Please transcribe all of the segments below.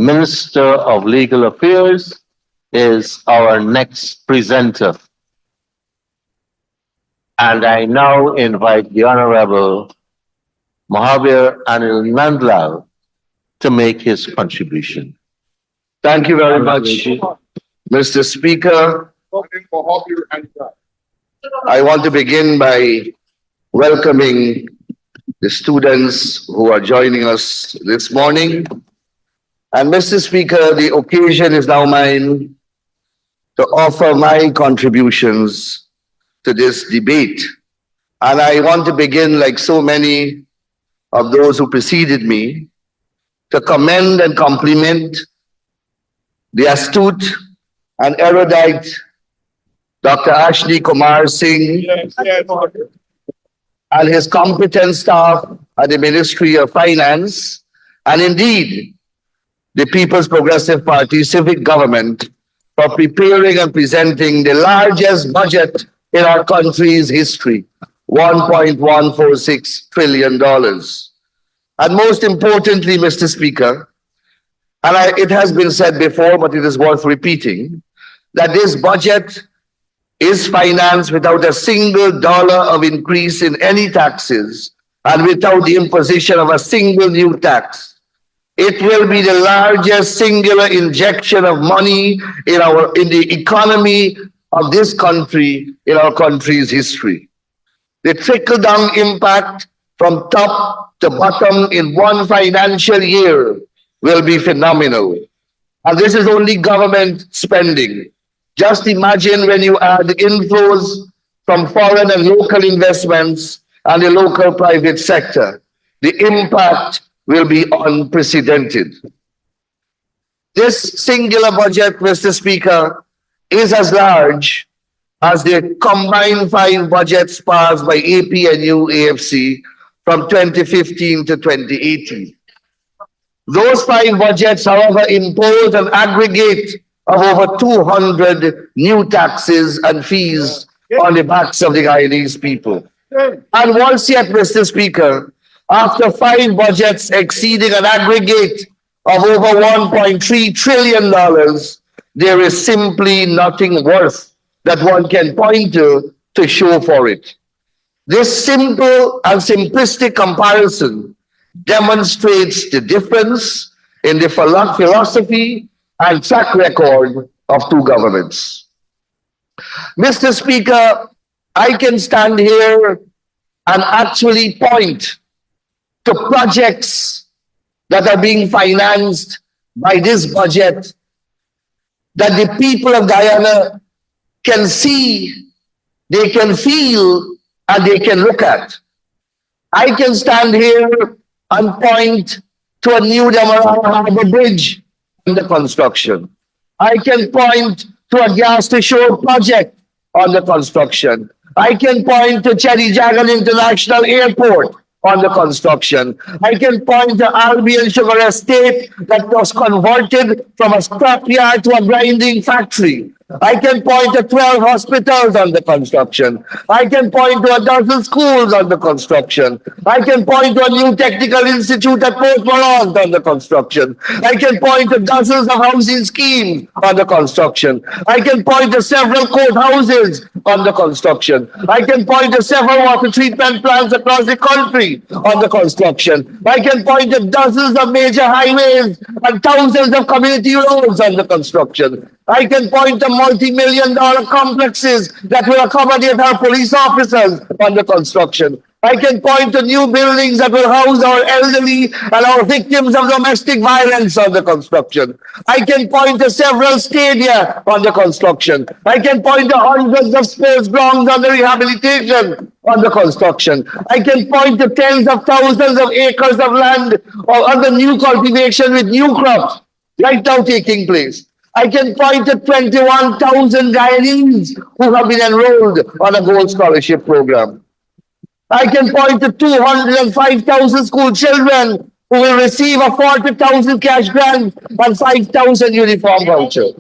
Minister of Legal Affairs, is our next presenter. And I now invite the Honorable Mohabir Anil Nandlall to make his contribution. Thank you very much, Mr. Speaker. I want to begin by welcoming the students who are joining us this morning. And Mr. Speaker, the occasion is now mine to offer my contributions to this debate. And I want to begin, like so many of those who preceded me, to commend and compliment the astute and erudite Dr. Ashni Kumar Singh and his competent staff at the Ministry of Finance, and indeed the People's Progressive Party civic government for preparing and presenting the largest budget in our country's history, $1.146 trillion. And most importantly, Mr. Speaker, and it has been said before, but it is worth repeating, that this budget is financed without a single dollar of increase in any taxes and without the imposition of a single new tax. It will be the largest singular injection of money in the economy of this country, in our country's history. The trickle-down impact from top to bottom in one financial year will be phenomenal. And this is only government spending. Just imagine when you add inflows from foreign and local investments and the local private sector, the impact will be unprecedented. This singular budget, Mr. Speaker, is as large as the combined 5 budgets passed by APNU AFC from 2015 to 2018. Those 5 budgets, however, impose an aggregate of over 200 new taxes and fees on the backs of the Guyanese people. And once yet, Mr. Speaker, after 5 budgets exceeding an aggregate of over $1.3 trillion, there is simply nothing worth that one can point to show for it. This simple and simplistic comparison demonstrates the difference in the philosophy and track record of 2 governments. Mr. Speaker, I can stand here and actually point to projects that are being financed by this budget that the people of Guyana can see, they can feel, and they can look at. I can stand here and point to a new Demerara Harbour Bridge under construction. I can point to a gas-to-shore project under construction. I can point to Cherry Jagan International Airport under construction. I can point to Albion Sugar Estate that was converted from a scrapyard to a grinding factory. I can point to 12 hospitals under construction. I can point to a dozen schools under construction. I can point to a new technical institute at Port Morant under construction. I can point to dozens of housing schemes under construction. I can point to several courthouses under construction. I can point to several water treatment plants across the country under construction. I can point to dozens of major highways and thousands of community roads under construction. I can point to multi-million-dollar complexes that will accommodate our police officers under construction. I can point to new buildings that will house our elderly and our victims of domestic violence under construction. I can point to several stadia under construction. I can point to hundreds of sports grounds under rehabilitation under construction. I can point to tens of thousands of acres of land under new cultivation with new crops right now taking place. I can point to 21,000 Guyanese who have been enrolled on a gold scholarship program. I can point to 205,000 school children who will receive a 40,000 cash grant and 5,000 uniform voucher.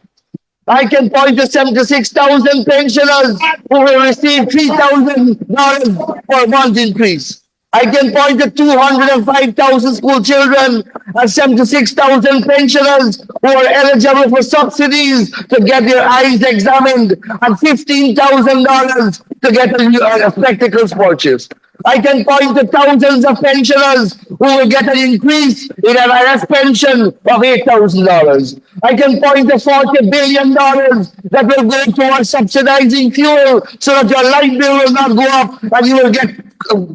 I can point to 76,000 pensioners who will receive $3,000 per month increase. I can point to 205,000 school children and 76,000 pensioners who are eligible for subsidies to get their eyes examined, and $15,000 to get a spectacles purchased. I can point to thousands of pensioners who will get an increase in an IRS pension of $8,000. I can point to $40 billion that will go towards subsidizing fuel so that your light bill will not go up and you will get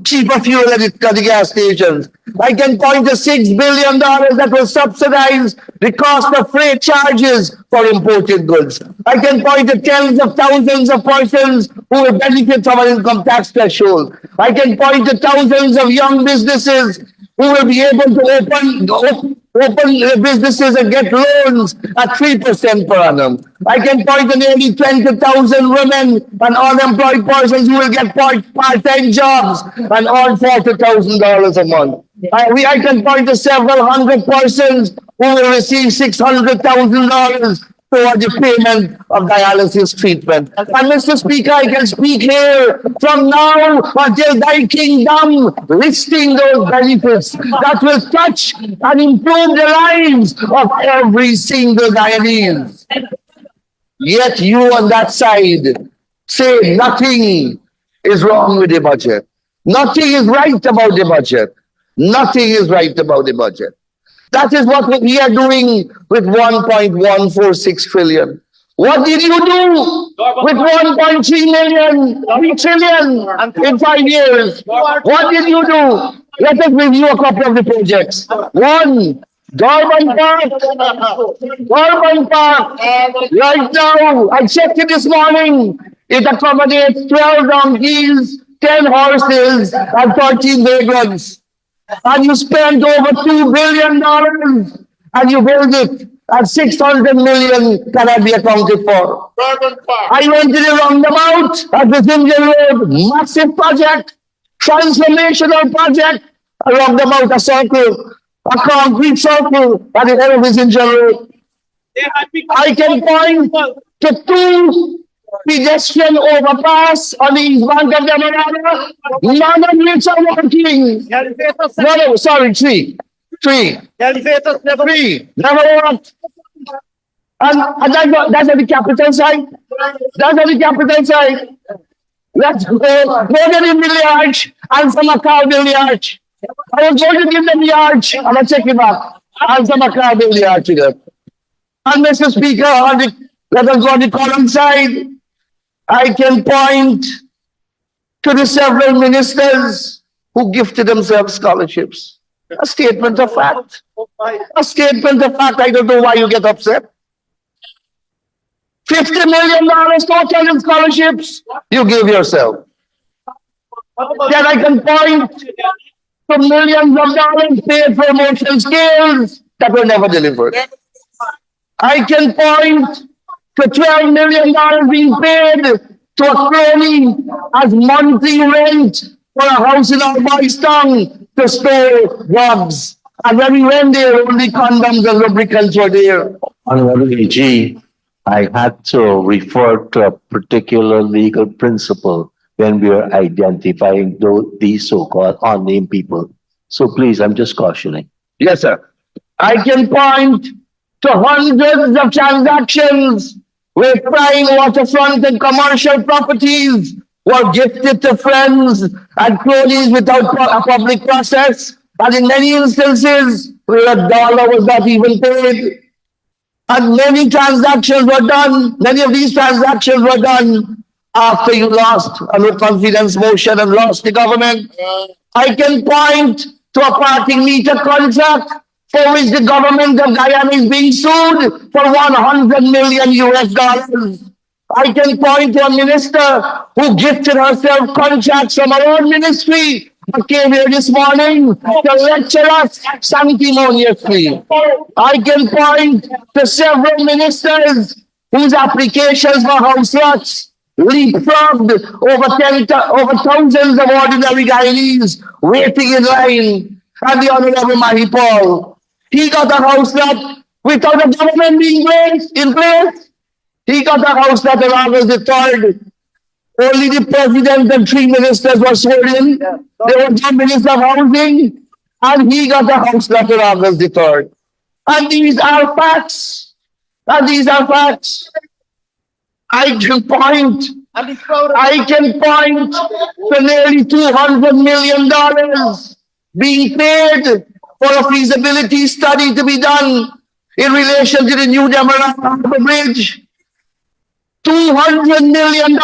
cheaper fuel at the gas stations. I can point to $6 billion that will subsidize the cost of freight charges for imported goods. I can point to tens of thousands of persons who will benefit from an income tax threshold. I can point to thousands of young businesses who will be able to open businesses and get loans at 3% per annum. I can point to nearly 20,000 women and unemployed persons who will get part-time jobs and earn $40,000 a month. I can point to several hundred persons who will receive $600,000 toward the payment of dialysis treatment. And Mr. Speaker, I can speak here from now until thy kingdom, listing those benefits that will touch and improve the lives of every single Guyanese. Yet you on that side say nothing is wrong with the budget. Nothing is right about the budget. Nothing is right about the budget. That is what we are doing with 1.146 trillion. What did you do with 1.3 trillion in 5 years? What did you do? Let us review a couple of the projects. One, Dorman Park. Dorman Park. Right now, I checked it this morning. It accommodates 12 donkeys, 10 horses, and 13 wagons. And you spend over $2 billion and you build it, and 600 million cannot be accounted for. I went to the roundabout at the Indian Road, massive project, transformational project, a roundabout, a circle, a concrete circle at the end of the Indian Road. I can point to 2 pedestrian overpass on the east bank of the Mohabir. None of which are working. No, sorry, 3. 3. 3. Never worked. And that's at the capital side. That's at the capital side. Let's go to the Millie Arch and some Macau Millie Arch. I was going to give them the arch. I'm going to check it back. And some Macau Millie Arch again. And Mr. Speaker, let us go on the column side. I can point to the several ministers who gifted themselves scholarships. A statement of fact. A statement of fact. I don't know why you get upset. $50 million total in scholarships you give yourself. Then I can point to millions of dollars paid for motion scales that were never delivered. I can point to $12 million being paid to a crony as monthly rent for a house in our boys' town to store drugs. And when we went there, only condoms and lubricants were there. Honorable AG, I had to refer to a particular legal principle when we are identifying these so-called unnamed people. So please, I'm just cautioning. Yes, sir. I can point to hundreds of transactions where prime waterfront and commercial properties were gifted to friends and cronies without a public process. And in many instances, where a dollar was not even paid. And many transactions were done, many of these transactions were done after you lost a no confidence motion and lost the government. I can point to a parking meter contract for which the government of Guyana is being sued for $100 million US. I can point to a minister who gifted herself contracts from her own ministry who came here this morning to lecture us sanctimoniously. I can point to several ministers whose applications for house lots leapfrogged over thousands of ordinary Guyanese waiting in line. And the Honorable Mahi Paul, he got a house lot without a government being in place. He got a house lot on August the 3rd. Only the president and 3 ministers were sworn in. There were 2 ministers of housing. And he got a house lot in August the 3rd. And these are facts. And these are facts. I can point to nearly $200 million being paid for a feasibility study to be done in relation to the new Demerara Bridge. $200 million.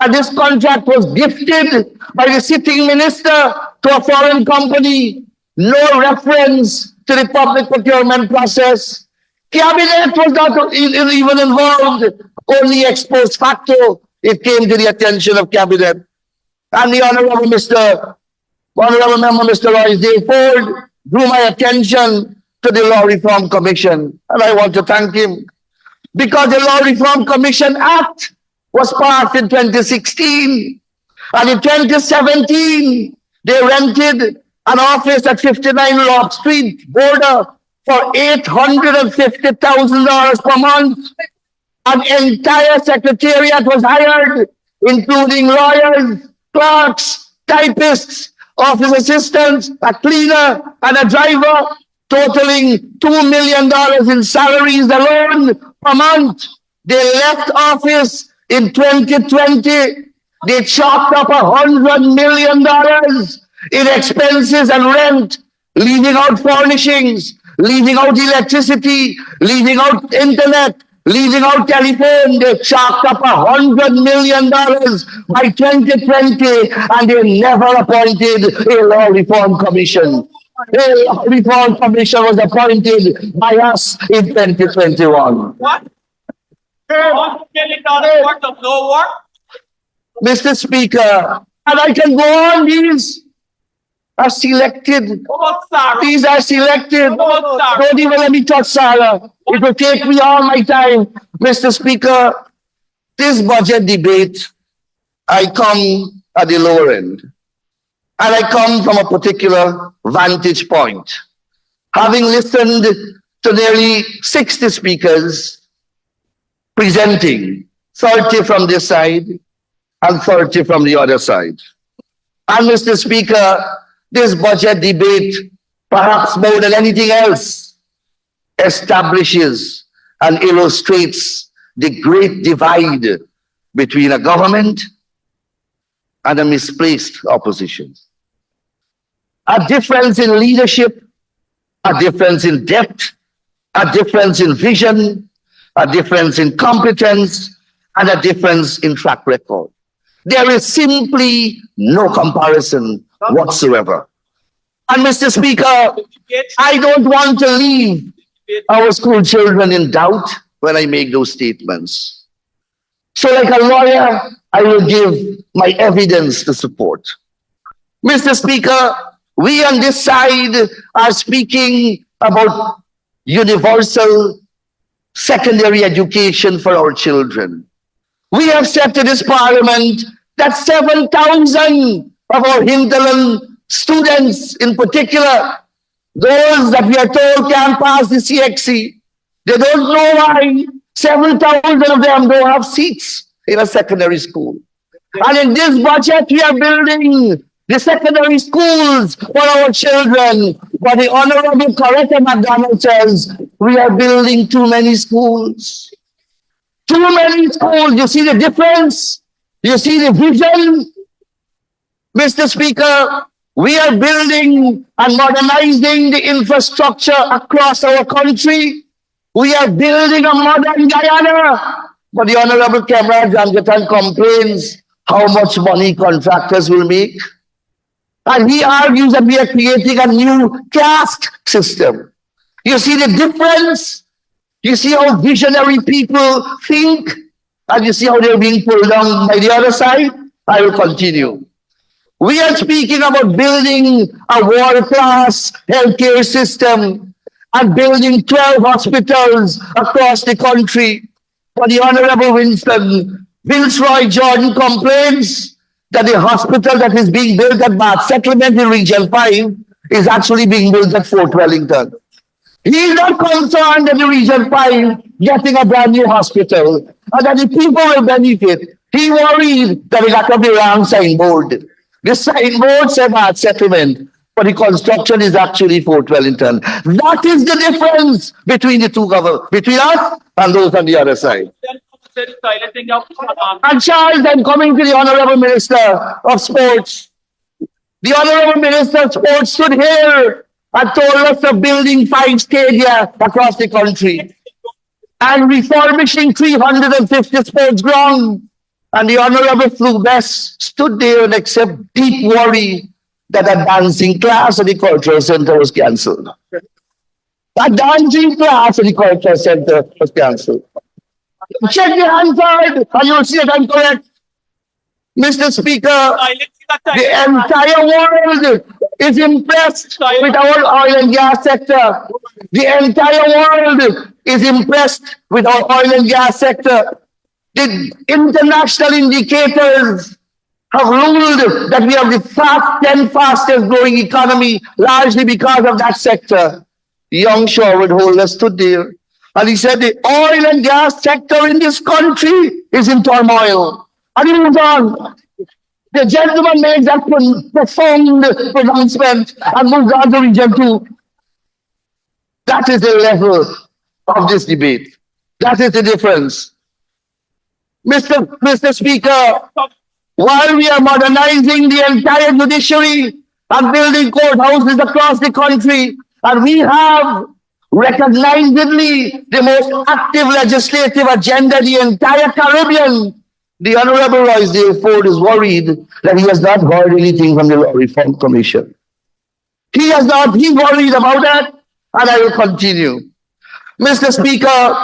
And this contract was gifted by the sitting minister to a foreign company. No reference to the public procurement process. Cabinet was not even involved. Only ex post facto, it came to the attention of cabinet. And the Honorable Member Mr. Roy J. Ford drew my attention to the Law Reform Commission. And I want to thank him. Because the Law Reform Commission Act was passed in 2016. And in 2017, they rented an office at 59 Lock Street, Border, for $850,000 per month. An entire secretariat was hired, including lawyers, clerks, typists, office assistants, a cleaner, and a driver, totaling $2 million in salaries alone per month. They left office in 2020. They chalked up $100 million in expenses and rent, leaving out furnishings, leaving out electricity, leaving out internet, leaving out telephone. They chalked up $100 million by 2020, and they never appointed a law reform commission. A law reform commission was appointed by us in 2021. What? $100 million worth of no work? Mr. Speaker, and I can go on, these are selected. These are selected. Don't even let me touch Sarah. It will take me all my time. Mr. Speaker, this budget debate, I come at the lower end. And I come from a particular vantage point. Having listened to nearly 60 speakers presenting, 30 from this side and 30 from the other side. And Mr. Speaker, this budget debate, perhaps more than anything else, establishes and illustrates the great divide between a government and a misplaced opposition. A difference in leadership, a difference in depth, a difference in vision, a difference in competence, and a difference in track record. There is simply no comparison whatsoever. And Mr. Speaker, I don't want to leave our school children in doubt when I make those statements. So like a lawyer, I will give my evidence to support. Mr. Speaker, we on this side are speaking about universal secondary education for our children. We have said to this parliament that 7,000 of our hinterland students in particular, those that we are told can't pass the CXC, they don't know why 7,000 of them don't have seats in a secondary school. And in this budget, we are building the secondary schools for our children. But the Honorable Coretta McDonald says, we are building too many schools. Too many schools. You see the difference? You see the vision? Mr. Speaker, we are building and modernizing the infrastructure across our country. We are building a modern Guyana. But the Honorable Cameron Janjatan complains how much money contractors will make. And he argues that we are creating a new caste system. You see the difference? You see how visionary people think? And you see how they're being pulled down by the other side? I will continue. We are speaking about building a world-class healthcare system and building 12 hospitals across the country. But the Honorable Vince Roy Jordan complains that the hospital that is being built at Bath Settlement in Region 5 is actually being built at Fort Wellington. He is not concerned that the Region 5 getting a brand new hospital and that the people will benefit. He worried that he got up the wrong signboard. The signboard said Bath Settlement. but the construction is actually Fort Wellington. That is the difference between the two governments, between us and those on the other side. And Charles, I'm coming to the Honorable Minister of Sports. The Honorable Minister of Sports stood here and told us of building 5 stadia across the country and refurbishing 350 sports grounds. And the Honorable flew best stood there and expressed deep worry that a dancing class at the cultural center was cancelled. A dancing class at the cultural center was cancelled. Check your answer and you'll see that I'm correct. Mr. Speaker, the entire world is impressed with our oil and gas sector. The entire world is impressed with our oil and gas sector. The international indicators have ruled that we have the 10th fastest growing economy, largely because of that sector. Young Sherwood Holder stood there and he said the oil and gas sector in this country is in turmoil. And he moves on. The gentleman made that profound pronouncement and moves on to Region 2. That is the level of this debate. That is the difference. Mr. Speaker, while we are modernizing the entire judiciary and building courthouses across the country, and we have recognizedly the most active legislative agenda in the entire Caribbean, the Honorable Roysdale Ford is worried that he has not heard anything from the Law Reform Commission. He has not, he's worried about that, and I will continue. Mr. Speaker,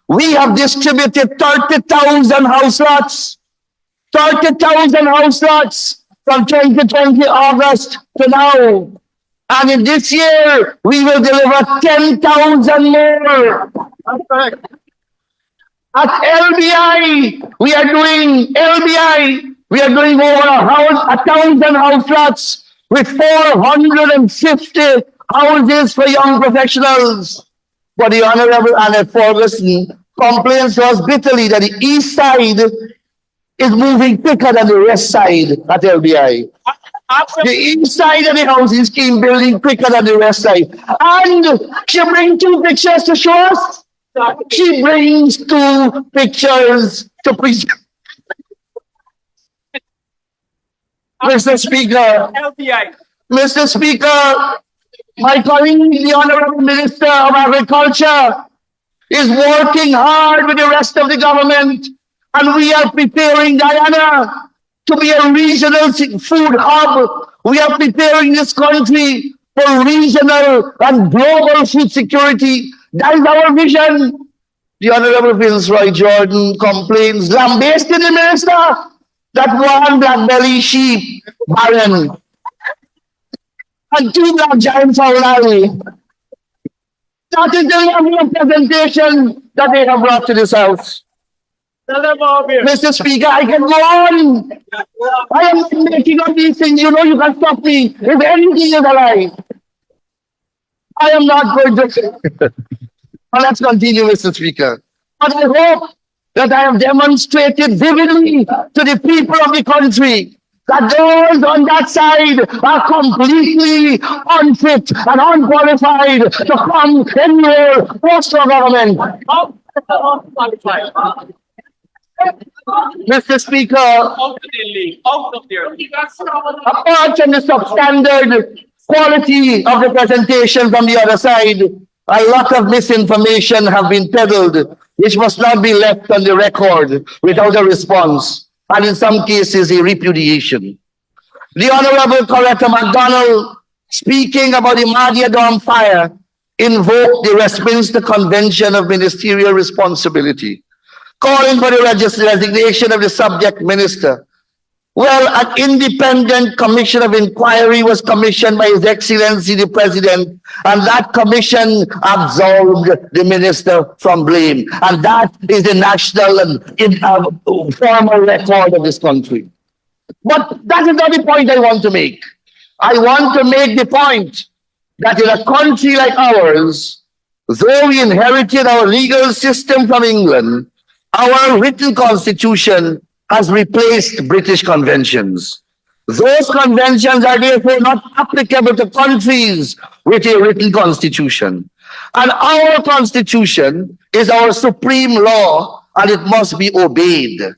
we have distributed 30,000 house lots. 30,000 house lots from 2020 August to now. And in this year, we will deliver 10,000 more. At LBI, we are doing over 1,000 house lots with 450 houses for young professionals. But the Honorable Annette Ferguson complains to us bitterly that the east side is moving quicker than the west side at LBI. The east side of the housing scheme building quicker than the west side. And she brings 2 pictures to show us. She brings 2 pictures to present. Mr. Speaker, Mr. Speaker, my colleague, the Honorable Minister of Agriculture, is working hard with the rest of the government, and we are preparing Guyana to be a regional food hub. We are preparing this country for regional and global food security. That is our vision. The Honorable Vince Roy Jordan complains, lambasted the minister, that one black belly sheep barren and 2 black giants are rally. That is the level of presentation that they have brought to this house. Mr. Speaker, I can go on. I am not making up these things. You know you can stop me if anything is a lie. I am not going to. Well, let's continue, Mr. Speaker. But I hope that I have demonstrated vividly to the people of the country that those on that side are completely unfit and unqualified to come anywhere close to our government. Mr. Speaker, apart from the substandard quality of the presentation from the other side, a lot of misinformation have been peddled, which must not be left on the record without a response, and in some cases a repudiation. The Honorable Coretta MacDonald, speaking about the Madia Dam fire, invoked the Westminster Convention of Ministerial Responsibility, calling for the resignation of the subject minister. Well, an independent commission of inquiry was commissioned by His Excellency the President, and that commission absolved the minister from blame. And that is the national and formal record of this country. But that is not the point I want to make. I want to make the point that in a country like ours, though we inherited our legal system from England, our written constitution has replaced British conventions. Those conventions are therefore not applicable to countries with a written constitution. And our constitution is our supreme law and it must be obeyed. And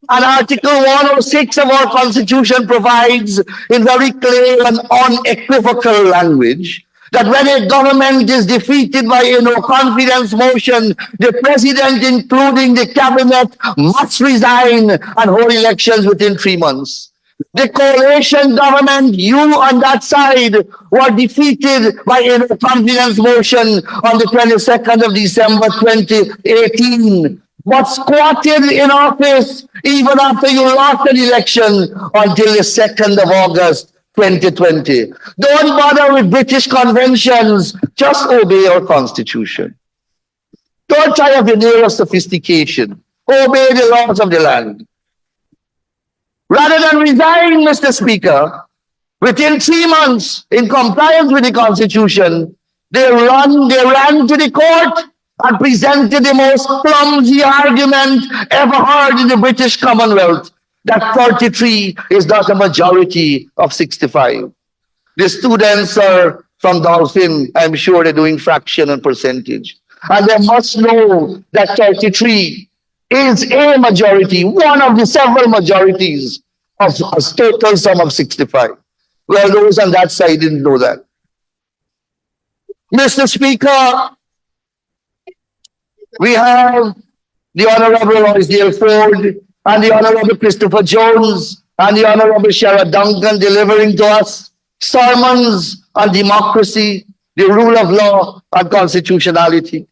Article 106 of our constitution provides in very clear and unequivocal language that when a government is defeated by a no confidence motion, the president, including the cabinet, must resign and hold elections within 3 months. The coalition government, you on that side, were defeated by a no confidence motion on the 22nd of December 2018, but squatted in office even after you lost an election until the 2nd of August 2020. Don't bother with British conventions, just obey our constitution. Don't try a veneer of sophistication. Obey the laws of the land. Rather than resign, Mr. Speaker, within 3 months, in compliance with the Constitution, they ran to the court and presented the most clumsy argument ever heard in the British Commonwealth, that 33 is not a majority of 65. The students are from Dolphin, I'm sure they're doing fraction and percentage. And they must know that 33 is a majority, one of the several majorities of a total sum of 65. Well, those on that side didn't know that. Mr. Speaker, we have the Honorable Roysdale Ford and the Honorable Christopher Jones and the Honorable Shara Duncan delivering to us sermons on democracy, the rule of law, and constitutionality.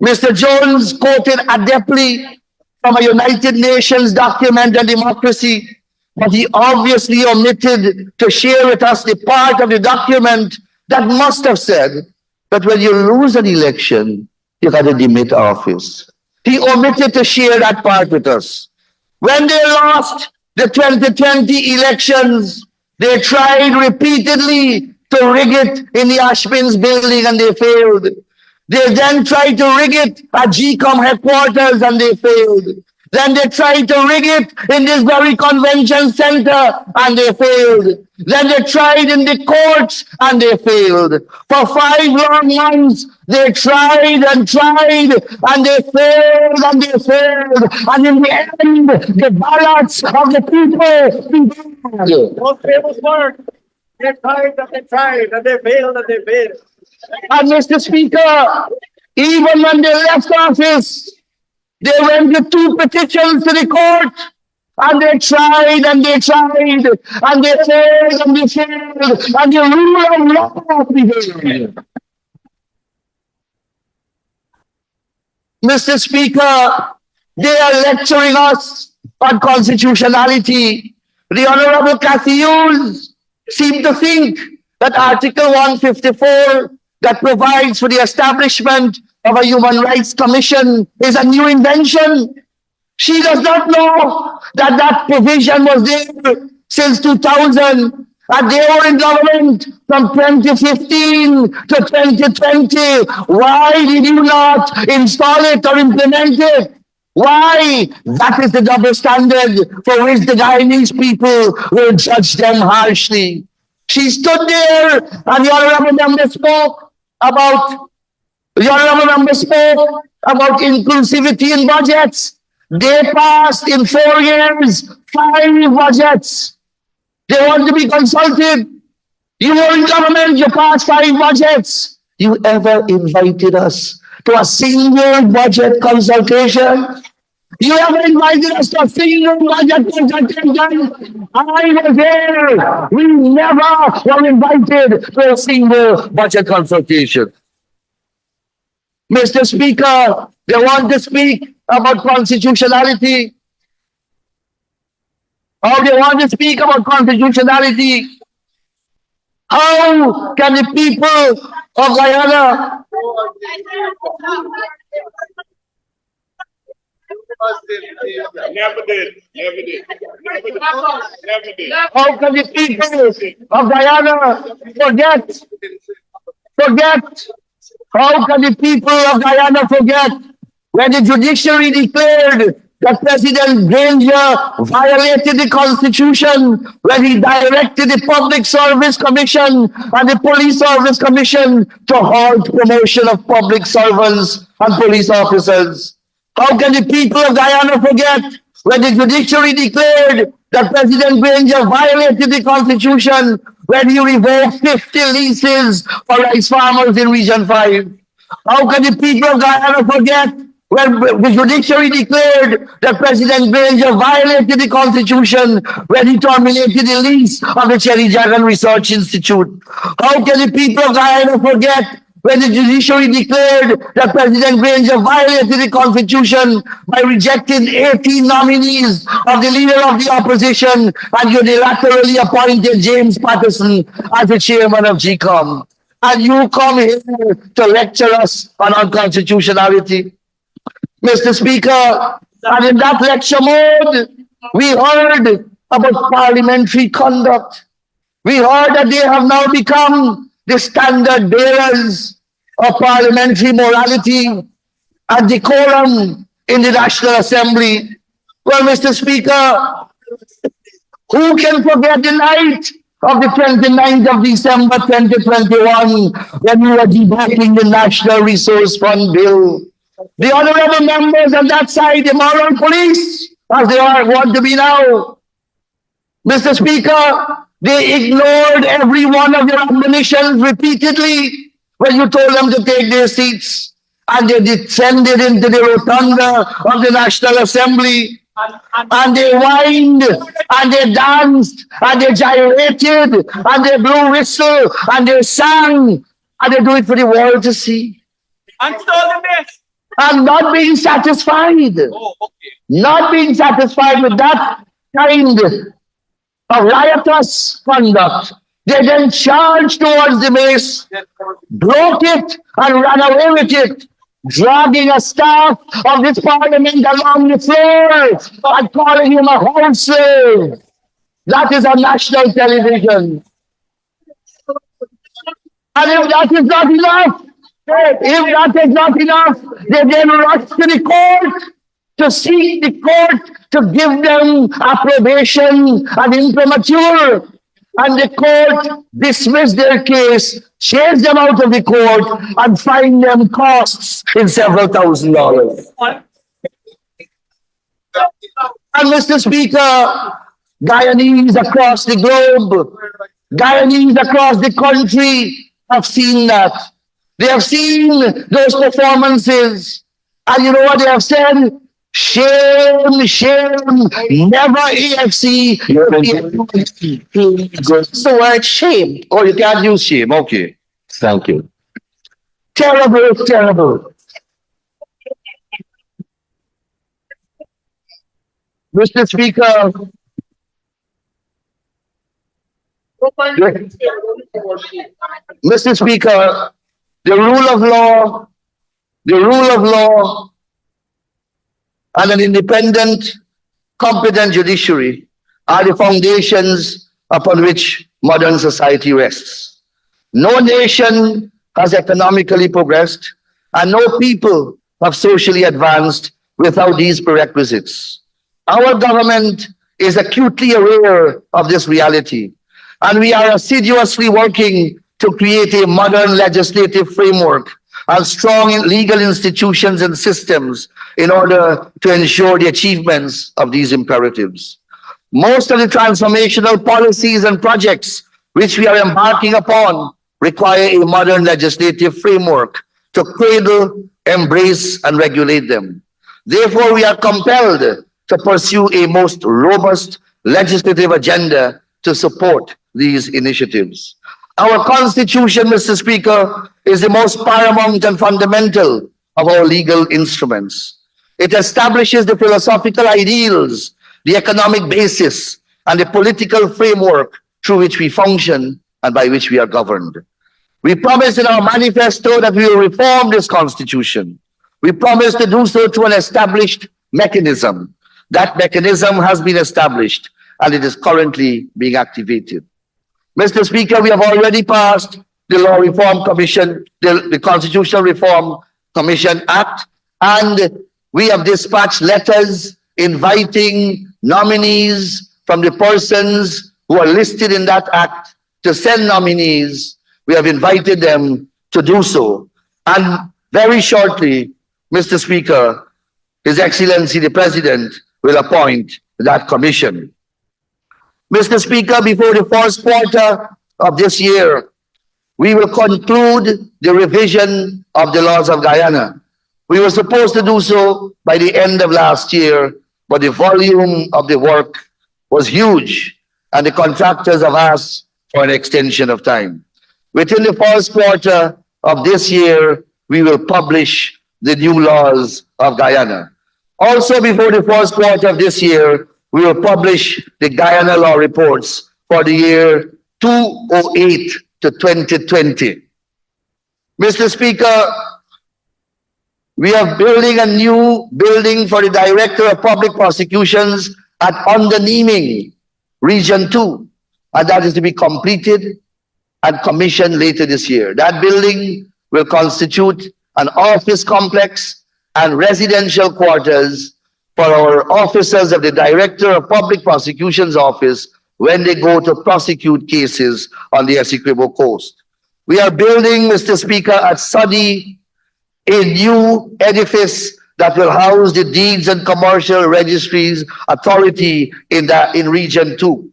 Mr. Jones quoted adeptly from a United Nations document on democracy, but he obviously omitted to share with us the part of the document that must have said that when you lose an election, you got to demit office. He omitted to share that part with us. When they lost the 2020 elections, they tried repeatedly to rig it in the Ashbins building and they failed. They then tried to rig it at GCOM headquarters and they failed. Then they tried to rig it in this very convention center and they failed. Then they tried in the courts and they failed. For 5 long months, they tried and tried and they failed and they failed. And in the end, the ballots of the people. Most famous word. They tried and they tried and they failed and they failed. And Mr. Speaker, even when they left office, they went with 2 petitions to the court, and they tried and they tried, and they failed and they failed, and the rule of law prevailed. Mr. Speaker, they are lecturing us on constitutionality. The Honorable Cathy Hughes seemed to think that Article 154 that provides for the establishment of a Human Rights Commission is a new invention. She does not know that that provision was there since 2000, and they were in government from 2015 to 2020. Why did you not install it or implement it? Why? That is the double standard for which the Guyanese people will judge them harshly. She stood there and the Honorable Member spoke about inclusivity in budgets. They passed in 4 years 5 budgets. They want to be consulted. You were in government, you passed 5 budgets. You ever invited us to a single budget consultation? You ever invited us to a single budget consultation? I was there. We never were invited to a single budget consultation. Mr. Speaker, they want to speak about constitutionality. Or they want to speak about constitutionality. How can the people of Guyana Never did. how can the people of Guyana forget? How can the people of Guyana forget when the judiciary declared that President Granger violated the Constitution when he directed the Public Service Commission and the Police Service Commission to halt promotion of public servants and police officers? How can the people of Guyana forget when the judiciary declared that President Granger violated the Constitution when he revoked 50 leases for rice farmers in Region 5? How can the people of Guyana forget when the judiciary declared that President Granger violated the Constitution when he terminated the lease of the Cherry Dragon Research Institute? How can the people of Guyana forget when the judiciary declared that President Granger violated the Constitution by rejecting 18 nominees of the leader of the opposition and unilaterally appointed James Patterson as the chairman of GCOM? And you come here to lecture us on unconstitutionality. Mr. Speaker, and in that lecture mode, we heard about parliamentary conduct. We heard that they have now become the standard bearers of parliamentary morality and decorum in the National Assembly. Well, Mr. Speaker, who can forget the night of the 29th of December 2021 when we were debating the National Resource Fund Bill? The honorable members on that side, the moral police, as they are want to be now. Mr. Speaker, they ignored every one of your admonitions repeatedly when you told them to take their seats, and they descended into the rotunda of the National Assembly, and they whined, and they danced, and they gyrated, and they blew whistle, and they sang, and they do it for the world to see. And stole the best. And not being satisfied. Oh, okay. Not being satisfied with that kind of riotous conduct, they then charged towards the mace, broke it, and ran away with it, dragging a staff of this parliament along the floor and calling him a house slave. That is on national television. And if that is not enough, they then rushed to the court to seek the court to give them approbation and imprimatur. And the court dismissed their case, chased them out of the court, and fined them costs in several $1,000s. And Mr. Speaker, Guyanese across the globe, Guyanese across the country have seen that. They have seen those performances, and you know what they have said? Shame, shame, never AFC. It's the word shame. Oh, you can't use shame. Okay. Thank you. Terrible, terrible. Mr. Speaker, Mr. Speaker, the rule of law, and an independent, competent judiciary are the foundations upon which modern society rests. No nation has economically progressed, and no people have socially advanced without these prerequisites. Our government is acutely aware of this reality, and we are assiduously working to create a modern legislative framework and strong legal institutions and systems in order to ensure the achievements of these imperatives. Most of the transformational policies and projects which we are embarking upon require a modern legislative framework to cradle, embrace, and regulate them. Therefore, we are compelled to pursue a most robust legislative agenda to support these initiatives. Our Constitution, Mr. Speaker, is the most paramount and fundamental of our legal instruments. It establishes the philosophical ideals, the economic basis, and the political framework through which we function and by which we are governed. We promise in our manifesto that we will reform this Constitution. We promise to do so through an established mechanism. That mechanism has been established and it is currently being activated. Mr. Speaker, we have already passed the Law Reform Commission, the Constitutional Reform Commission Act, and we have dispatched letters inviting nominees from the persons who are listed in that act to send nominees. We have invited them to do so. And very shortly, Mr. Speaker, His Excellency the President will appoint that commission. Mr. Speaker, before the first quarter of this year, we will conclude the revision of the laws of Guyana. We were supposed to do so by the end of last year, but the volume of the work was huge, and the contractors have asked for an extension of time. Within the first quarter of this year, we will publish the new laws of Guyana. Also, before the first quarter of this year, we will publish the Guyana law reports for the year 2008 to 2020. Mr. Speaker, we are building a new building for the Director of Public Prosecutions at Underneming, Region 2, and that is to be completed and commissioned later this year. That building will constitute an office complex and residential quarters for our officers of the Director of Public Prosecutions Office when they go to prosecute cases on the Essequibo coast. We are building, Mr. Speaker, at Sadi, a new edifice that will house the Deeds and Commercial Registries Authority in Region 2.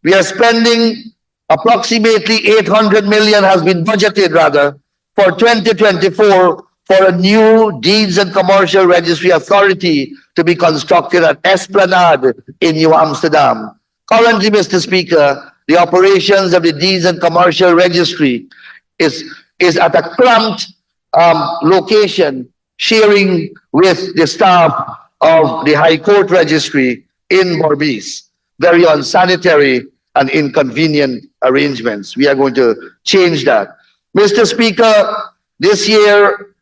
We are spending approximately 800 million has been budgeted rather for 2024 for a new Deeds and Commercial Registry Authority to be constructed at Esplanade in New Amsterdam. Currently, Mr. Speaker, the operations of the Deeds and Commercial Registry is at a cramped location, sharing with the staff of the High Court Registry in Berbice. Very unsanitary and inconvenient arrangements. We are going to change that. Mr. Speaker, this year,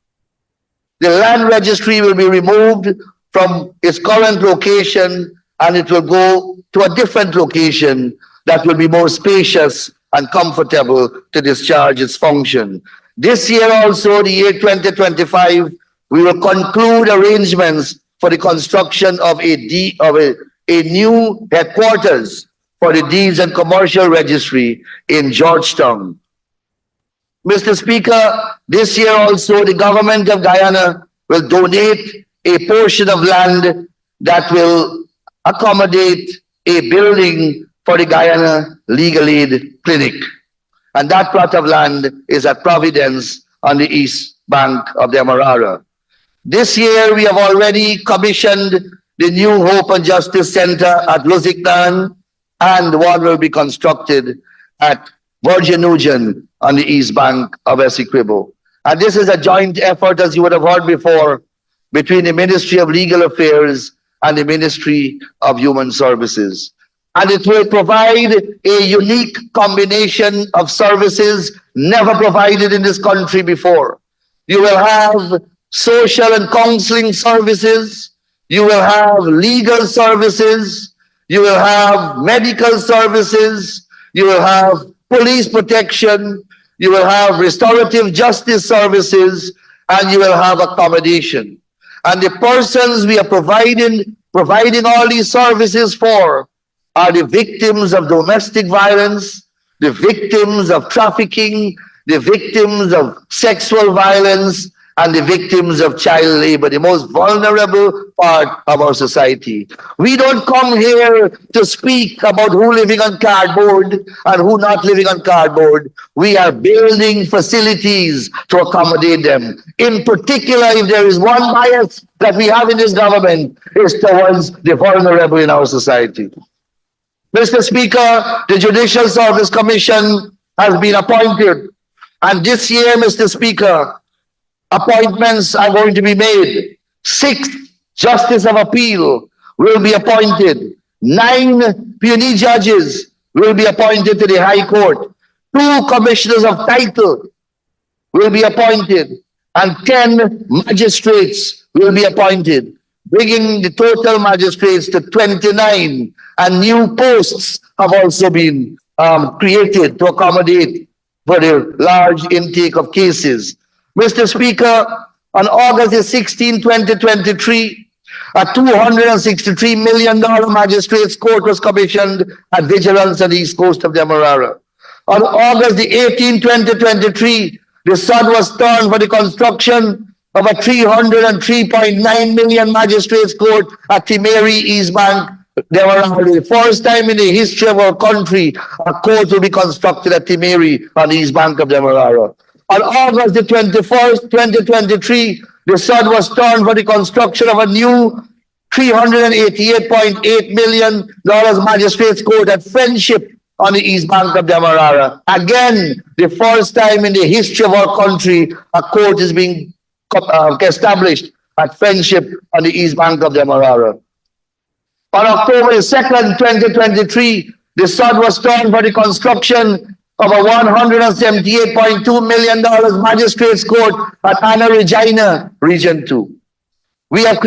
the land registry will be removed from its current location and it will go to a different location that will be more spacious and comfortable to discharge its function. This year also, the year 2025, we will conclude arrangements for the construction of a new headquarters for the Deeds and Commercial Registry in Georgetown. Mr. Speaker, this year also the government of Guyana will donate a portion of land that will accommodate a building for the Guyana Legal Aid Clinic. And that plot of land is at Providence on the east bank of the Amarara. This year, we have already commissioned the new Hope and Justice Center at Lusignan, and one will be constructed at Virgin Nugent on the east bank of Essequibo. And this is a joint effort, as you would have heard before, between the Ministry of Legal Affairs and the Ministry of Human Services. And it will provide a unique combination of services never provided in this country before. You will have social and counseling services, you will have legal services, you will have medical services, you will have police protection, you will have restorative justice services, and you will have accommodation. And the persons we are providing all these services for are the victims of domestic violence, the victims of trafficking, the victims of sexual violence, and the victims of child labor, the most vulnerable part of our society. We don't come here to speak about who living on cardboard and who not living on cardboard. We are building facilities to accommodate them. In particular, if there is one bias that we have in this government, is towards the vulnerable in our society. Mr. Speaker, the Judicial Service Commission has been appointed. And this year, Mr. Speaker, appointments are going to be made. 6 Justice of Appeal will be appointed. 9 puisne judges will be appointed to the High Court. 2 Commissioners of Title will be appointed. And 10 magistrates will be appointed, bringing the total magistrates to 29. And new posts have also been created to accommodate for the large intake of cases. Mr. Speaker, on August 16, 2023, A $263 million magistrates court was commissioned at Vigilance on the east coast of Demerara. On August the 18th, 2023, the sod was turned for the construction of a $303.9 million magistrates court at Timeri, East Bank, Demerara. The first time in the history of our country, a court will be constructed at Timeri on the East Bank of Demerara. On August the 21st, 2023, the sod was turned for the construction of a new $388.8 million magistrates court at Friendship on the East Bank of Demerara. Again, the first time in the history of our country, a court is being established at Friendship on the East Bank of Demerara. On October 2nd, 2023, the sod was turned for the construction of a $178.2 million magistrates court at Anna Regina, Region 2. We have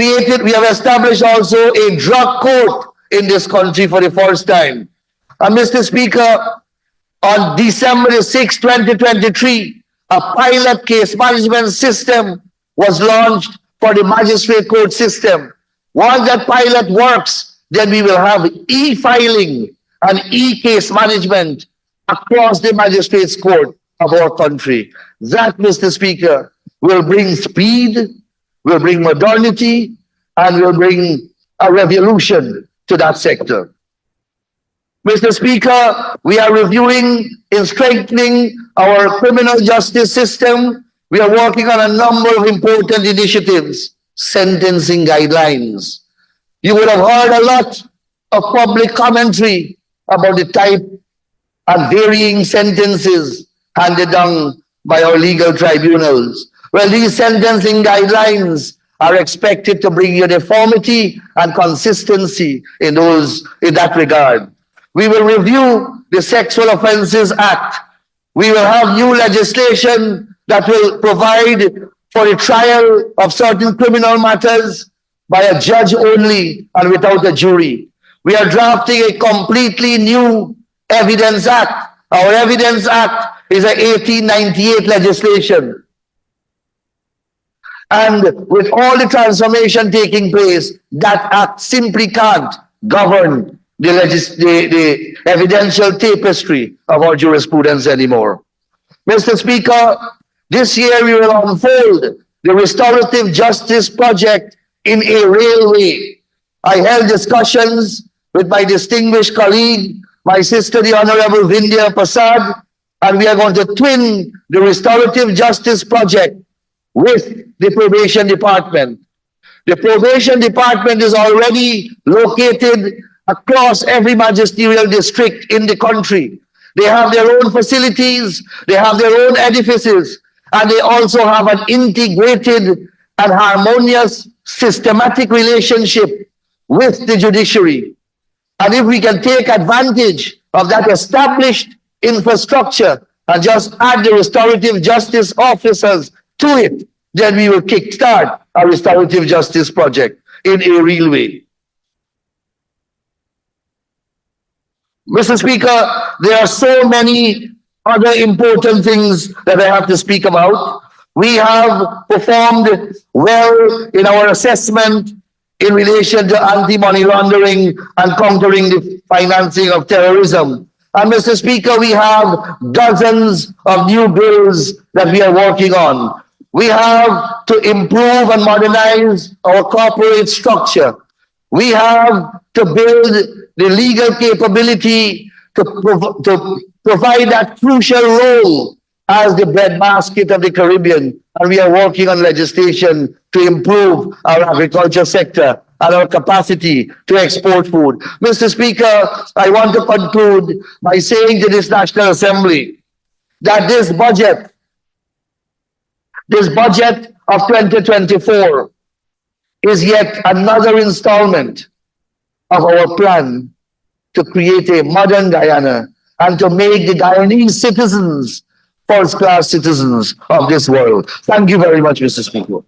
established also a drug court in this country for the first time. And Mr. Speaker, on December 6, 2023, a pilot case management system was launched for the magistrate court system. Once that pilot works, then we will have e-filing and e-case management across the magistrates court of our country. That, Mr. Speaker, will bring speed, will bring modernity, and will bring a revolution to that sector. Mr. Speaker, we are reviewing and strengthening our criminal justice system. We are working on a number of important initiatives, sentencing guidelines. You would have heard a lot of public commentary about the type and varying sentences handed down by our legal tribunals. Well, these sentencing guidelines are expected to bring uniformity and consistency in that regard. We will review the Sexual Offences Act. We will have new legislation that will provide for the trial of certain criminal matters by a judge only and without a jury. We are drafting a completely new Evidence Act. Our Evidence Act is a 1898 legislation. And with all the transformation taking place, that act simply can't govern the evidential tapestry of our jurisprudence anymore. Mr. Speaker, this year we will unfold the Restorative Justice Project in a railway. I held discussions with my distinguished colleague, my sister, the Honorable Vindhya Prasad, and we are going to twin the Restorative Justice Project with the Probation Department. The Probation Department is already located across every magisterial district in the country. They have their own facilities, they have their own edifices, and they also have an integrated and harmonious systematic relationship with the judiciary. And if we can take advantage of that established infrastructure and just add the restorative justice officers to it, then we will kickstart a restorative justice project in a real way. Mr. Speaker, there are so many other important things that I have to speak about. We have performed well in our assessment in relation to anti-money laundering and countering the financing of terrorism. And Mr. Speaker, we have dozens of new bills that we are working on. We have to improve and modernize our corporate structure. We have to build the legal capability to provide that crucial role as the breadbasket of the Caribbean. And we are working on legislation to improve our agriculture sector and our capacity to export food. Mr. Speaker, I want to conclude by saying to this National Assembly that this budget of 2024 is yet another installment of our plan to create a modern Guyana and to make the Guyanese citizens first-class citizens of this world. Thank you very much, Mr. Speaker.